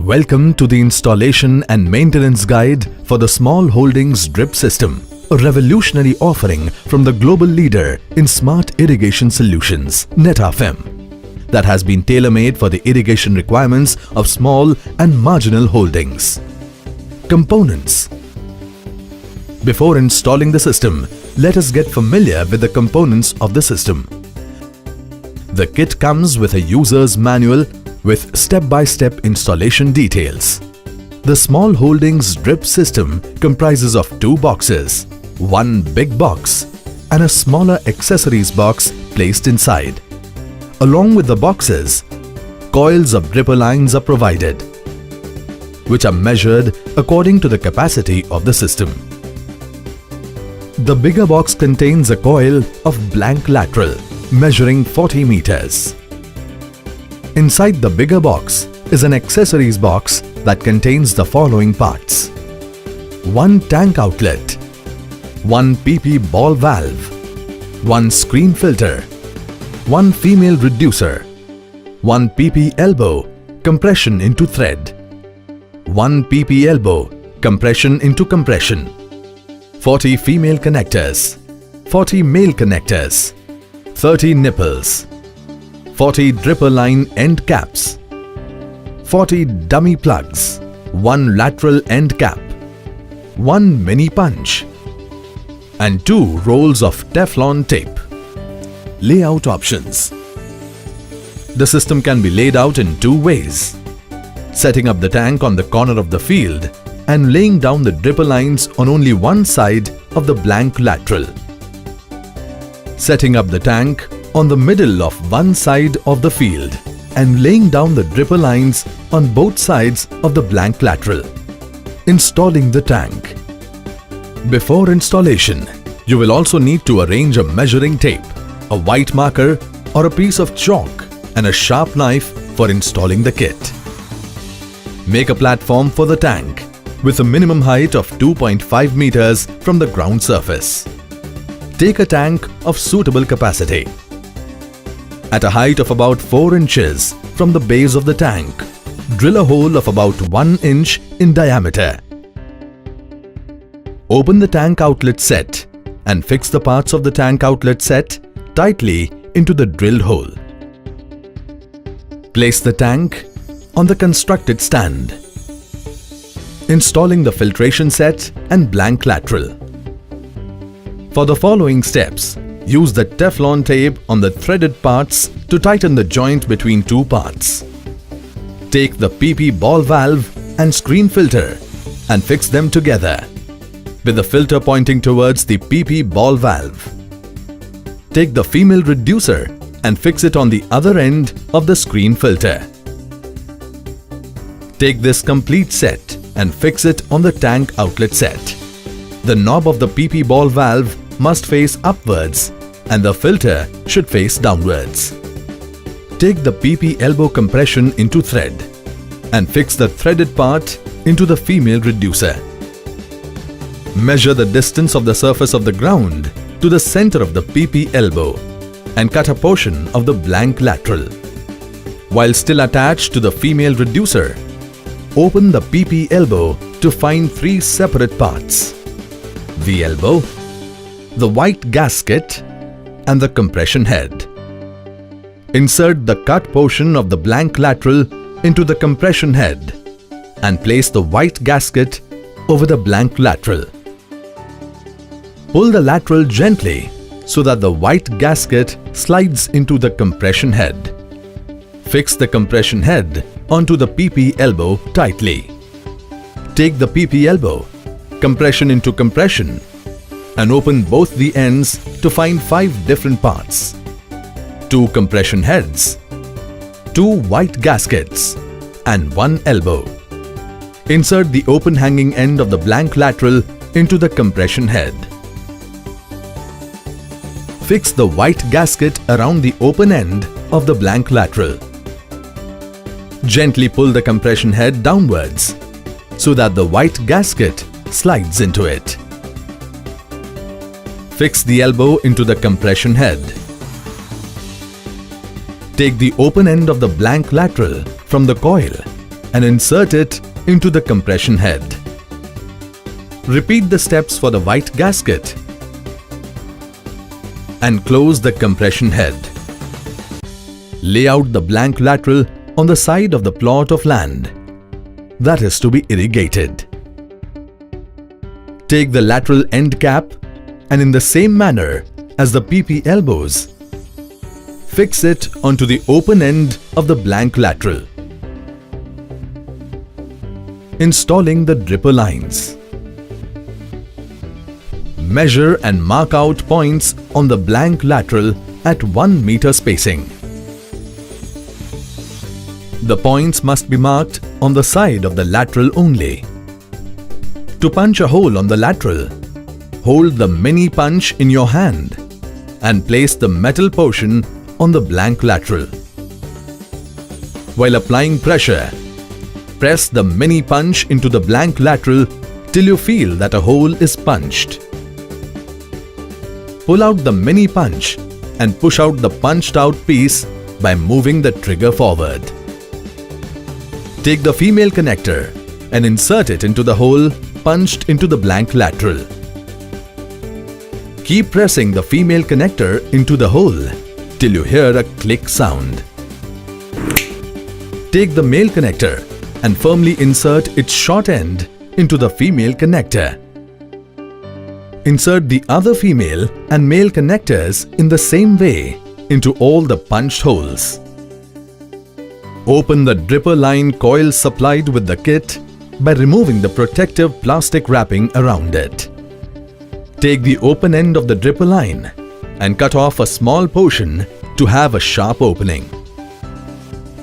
Welcome to the installation and maintenance guide for the Small Holdings Drip System, a revolutionary offering from the global leader in smart irrigation solutions, Netafim, that has been tailor-made for the irrigation requirements of small and marginal holdings. Components. Before installing the system, let us get familiar with the components of the system. The kit comes with a user's manual with step-by-step installation details. The Small Holdings Drip System comprises of two boxes, one big box and a smaller accessories box placed inside. Along with the boxes, coils of dripper lines are provided, which are measured according to the capacity of the system. The bigger box contains a coil of blank lateral measuring 40 meters. Inside the bigger box is an accessories box that contains the following parts: one tank outlet, one PP ball valve, one screen filter, one female reducer, one PP elbow compression into thread, one PP elbow compression into compression, 40 female connectors, 40 male connectors, 30 nipples, 40 dripper line end caps, 40 dummy plugs, 1 lateral end cap, 1 mini punch, and 2 rolls of Teflon tape. Layout options. The system can be laid out in two ways: setting up the tank on the corner of the field and laying down the dripper lines on only one side of the blank lateral. Setting up the tank on the middle of one side of the field and laying down the dripper lines on both sides of the blank lateral. Installing the tank. Before installation, you will also need to arrange a measuring tape, a white marker or a piece of chalk and a sharp knife for installing the kit. Make a platform for the tank with a minimum height of 2.5 meters from the ground surface. Take a tank of suitable capacity. At a height of about 4 inches from the base of the tank, drill a hole of about 1 inch in diameter. Open the tank outlet set and fix the parts of the tank outlet set tightly into the drilled hole. Place the tank on the constructed stand. Installing the filtration set and blank lateral. For the following steps, use the Teflon tape on the threaded parts to tighten the joint between two parts. Take the PP ball valve and screen filter and fix them together, with the filter pointing towards the PP ball valve. Take the female reducer and fix it on the other end of the screen filter. Take this complete set and fix it on the tank outlet set. The knob of the PP ball valve must face upwards and the filter should face downwards. Take the PP elbow compression into thread and fix the threaded part into the female reducer. Measure the distance of the surface of the ground to the center of the PP elbow and cut a portion of the blank lateral. While still attached to the female reducer, open the PP elbow to find 3 separate parts: the elbow, the white gasket, and the compression head. Insert the cut portion of the blank lateral into the compression head and place the white gasket over the blank lateral. Pull the lateral gently so that the white gasket slides into the compression head. Fix the compression head onto the PP elbow tightly. Take the PP elbow, compression into compression, and open both the ends to find 5 different parts: 2 compression heads, 2 white gaskets, and 1 elbow. Insert the open hanging end of the blank lateral into the compression head. Fix the white gasket around the open end of the blank lateral. Gently pull the compression head downwards so that the white gasket slides into it. Fix the elbow into the compression head. Take the open end of the blank lateral from the coil and insert it into the compression head. Repeat the steps for the white gasket and close the compression head. Lay out the blank lateral on the side of the plot of land that is to be irrigated. Take the lateral end cap and in the same manner as the PP elbows, fix it onto the open end of the blank lateral. Installing the dripper lines. Measure and mark out points on the blank lateral at 1 meter spacing. The points must be marked on the side of the lateral only. To punch a hole on the lateral, hold the mini punch in your hand and place the metal portion on the blank lateral. While applying pressure, press the mini punch into the blank lateral till you feel that a hole is punched. Pull out the mini punch and push out the punched out piece by moving the trigger forward. Take the female connector and insert it into the hole punched into the blank lateral. Keep pressing the female connector into the hole till you hear a click sound. Take the male connector and firmly insert its short end into the female connector. Insert the other female and male connectors in the same way into all the punched holes. Open the dripper line coil supplied with the kit by removing the protective plastic wrapping around it. Take the open end of the dripper line and cut off a small portion to have a sharp opening.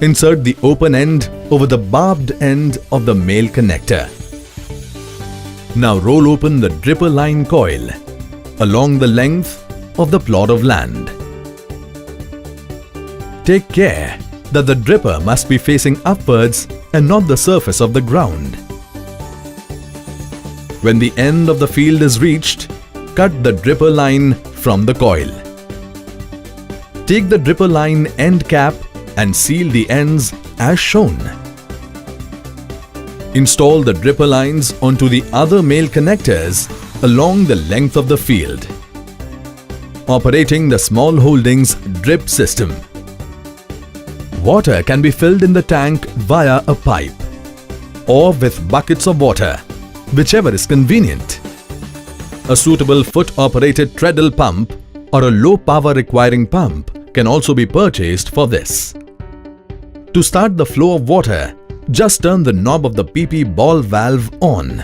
Insert the open end over the barbed end of the male connector. Now roll open the dripper line coil along the length of the plot of land. Take care that the dripper must be facing upwards and not the surface of the ground. When the end of the field is reached, cut the dripper line from the coil. Take the dripper line end cap and seal the ends as shown. Install the dripper lines onto the other male connectors along the length of the field. Operating the small holdings drip system. Water can be filled in the tank via a pipe or with buckets of water, whichever is convenient. A suitable foot-operated treadle pump or a low power requiring pump can also be purchased for this. To start the flow of water, just turn the knob of the PP ball valve on.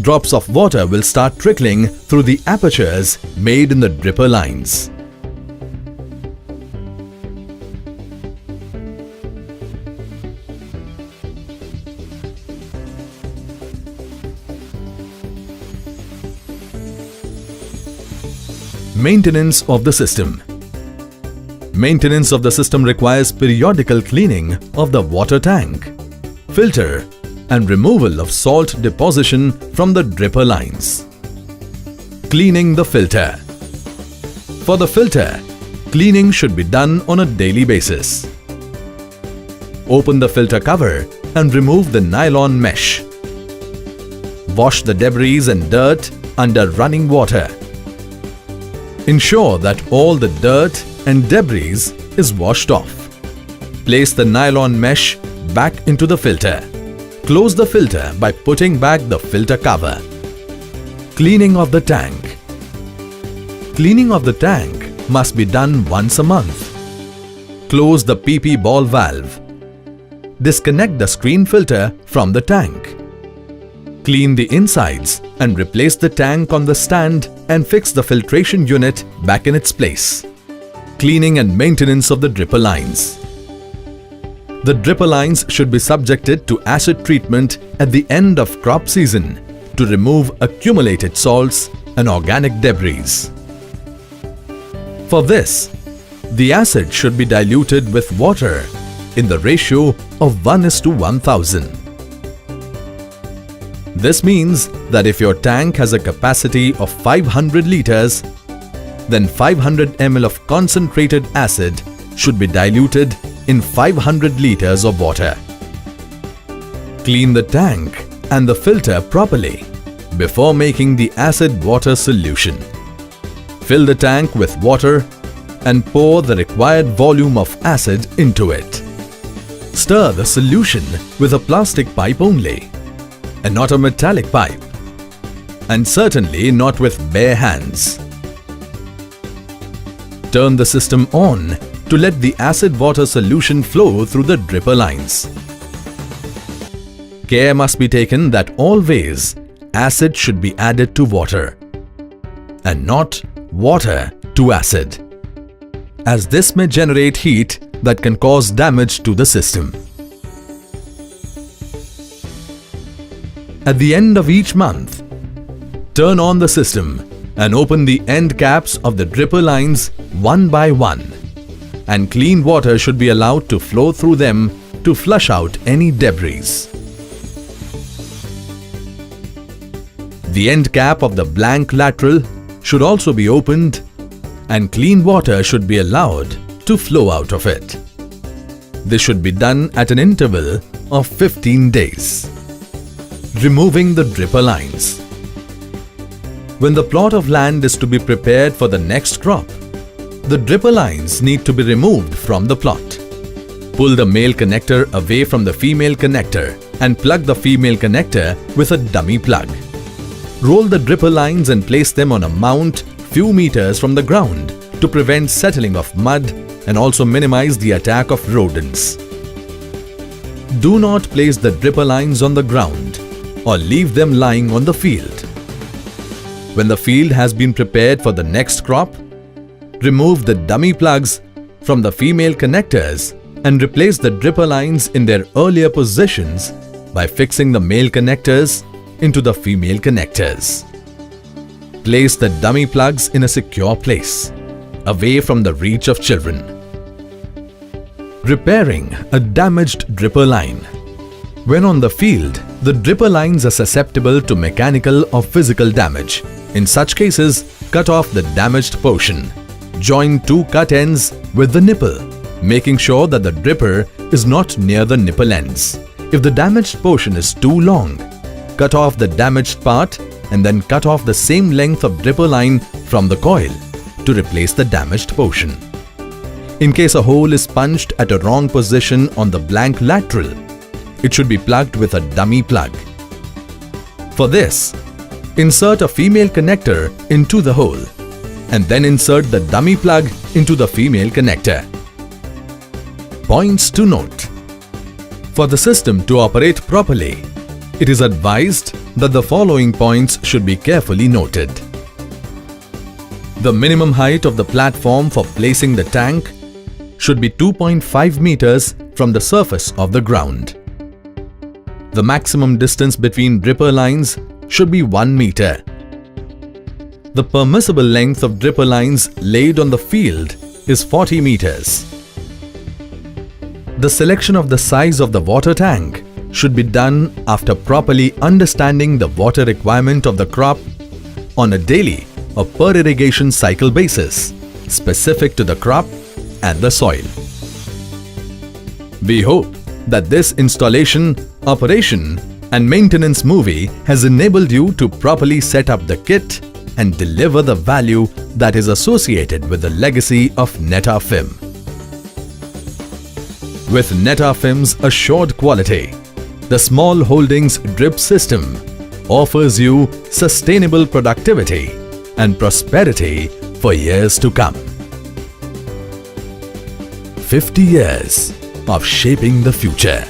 Drops of water will start trickling through the apertures made in the dripper lines. Maintenance of the system. Maintenance of the system requires periodical cleaning of the water tank, filter and removal of salt deposition from the dripper lines. Cleaning the filter. For the filter, cleaning should be done on a daily basis. Open the filter cover and remove the nylon mesh. Wash the debris and dirt under running water. Ensure that all the dirt and debris is washed off. Place the nylon mesh back into the filter. Close the filter by putting back the filter cover. Cleaning of the tank. Cleaning of the tank must be done once a month. Close the PP ball valve. Disconnect the screen filter from the tank. Clean the insides and replace the tank on the stand and fix the filtration unit back in its place. Cleaning and maintenance of the dripper lines. The dripper lines should be subjected to acid treatment at the end of crop season to remove accumulated salts and organic debris. For this, the acid should be diluted with water in the ratio of 1:1000. This means that if your tank has a capacity of 500 liters, then 500 ml of concentrated acid should be diluted in 500 liters of water. Clean the tank and the filter properly before making the acid water solution. Fill the tank with water and pour the required volume of acid into it. Stir the solution with a plastic pipe only, and not a metallic pipe, and certainly not with bare hands. Turn the system on to let the acid water solution flow through the dripper lines. Care must be taken that always acid should be added to water and not water to acid, as this may generate heat that can cause damage to the system. At the end of each month, turn on the system and open the end caps of the dripper lines one by one, and clean water should be allowed to flow through them to flush out any debris. The end cap of the blank lateral should also be opened, and clean water should be allowed to flow out of it. This should be done at an interval of 15 days. Removing the dripper lines. When the plot of land is to be prepared for the next crop, the dripper lines need to be removed from the plot. Pull the male connector away from the female connector and plug the female connector with a dummy plug. Roll the dripper lines and place them on a mount few meters from the ground to prevent settling of mud and also minimize the attack of rodents. Do not place the dripper lines on the ground or leave them lying on the field. When the field has been prepared for the next crop, remove the dummy plugs from the female connectors and replace the dripper lines in their earlier positions by fixing the male connectors into the female connectors. Place the dummy plugs in a secure place, away from the reach of children. Repairing a damaged dripper line. When on the field, the dripper lines are susceptible to mechanical or physical damage. In such cases, cut off the damaged portion. Join two cut ends with the nipple, making sure that the dripper is not near the nipple ends. If the damaged portion is too long, cut off the damaged part and then cut off the same length of dripper line from the coil to replace the damaged portion. In case a hole is punched at a wrong position on the blank lateral, it should be plugged with a dummy plug. For this, insert a female connector into the hole and then insert the dummy plug into the female connector. Points to note. For the system to operate properly, it is advised that the following points should be carefully noted. The minimum height of the platform for placing the tank should be 2.5 meters from the surface of the ground. The maximum distance between dripper lines should be 1 meter. The permissible length of dripper lines laid on the field is 40 meters. The selection of the size of the water tank should be done after properly understanding the water requirement of the crop on a daily or per irrigation cycle basis, specific to the crop and the soil. We hope that this installation, operation and maintenance movie has enabled you to properly set up the kit and deliver the value that is associated with the legacy of Netafim. With Netafim's assured quality, the Small Holdings Drip System offers you sustainable productivity and prosperity for years to come. 50 years of shaping the future.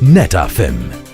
Netafim.